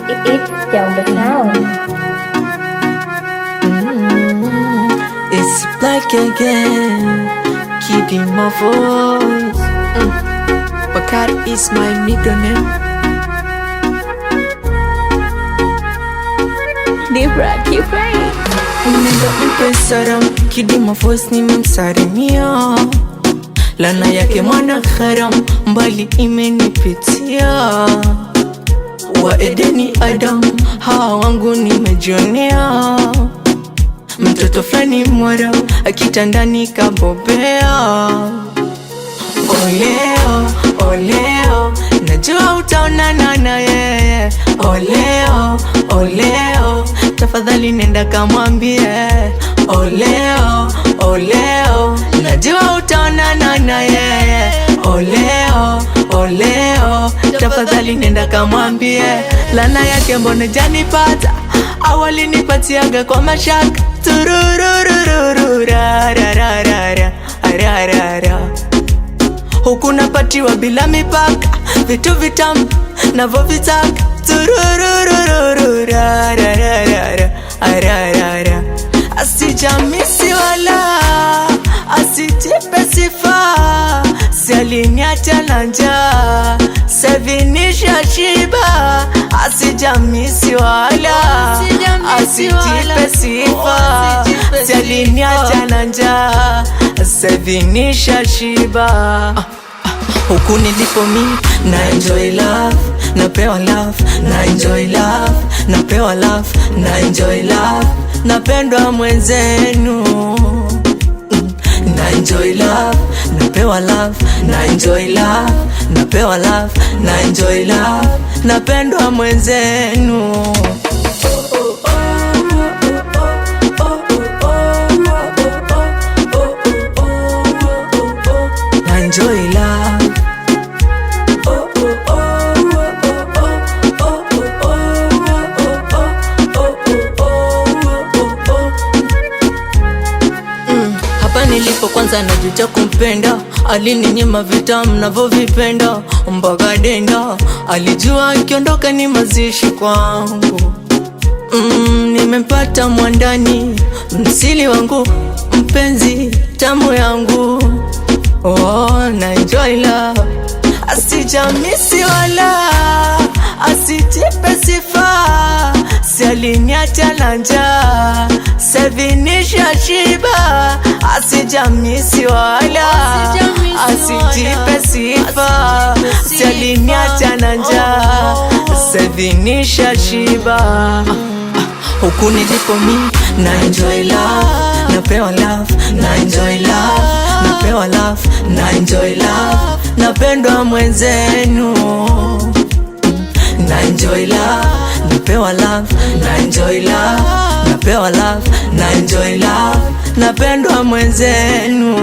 It's down the sound. It's black again, Kid in my voice. Bakari is my middle name. Dibra, keep right. Nenda mpe saram, Kid in my voice nimemsalimia. Lana yake mwana haram, mbali imenipitia. Wa Edeni Adam, hawa wangu nimejionea. Mtoto flani mwara, akitandani kabobea. Oleo, oleo, najua utaonana na yeye. Oleo, oleo, tafadhali nenda kamwambie. Oleo, oleo, najua utaonana na yeye. Oleo, oleo, tafadhali nenda kamwambie. Lana yake mbona janipata, awali nipatiaga kwa mashaka. Turururururu, rarararara, rarara. Huku napatiwa bila mipaka, vitu vitamu navovitaka. Turururururu, rarararara, rarara. Asijamisi wala asitipe sifa, si aliniacha na njaa, sevinisha shiba. Asijamisi wala asitipe sifa, si aliniacha na njaa, sevinisha shiba. Huku nilipo mi na enjoy love, napewa love, na enjoy love, napewa love, na enjoy love, napendwa mwenzenu. Na enjoy love, napewa love, na enjoy love, napewa love, na enjoy love, napendwa mwenzenu. Na enjoy love. Hapa nilipo kwanza najuta kumpenda, alininyima vitamu navovipenda. Mpaka denda alijua akiondoka ni mazishi kwangu. Nimempata mwandani, msili wangu, mpenzi tamu yangu. Oh, na enjoy love, asijamisi wala asitipe sifa, si aliniacha na njaa, sevinisha shiba. Asijamisi wala asitipe sifa, si aliniacha na njaa, sevinisha shiba. Huku nilipo mi na enjoy love, napewa love, na enjoy love, napewa love, na enjoy love, napendwa mwenzenu. Na enjoy love, napewa love, na enjoy love, napewa love, na enjoy love, napendwa mwenzenu.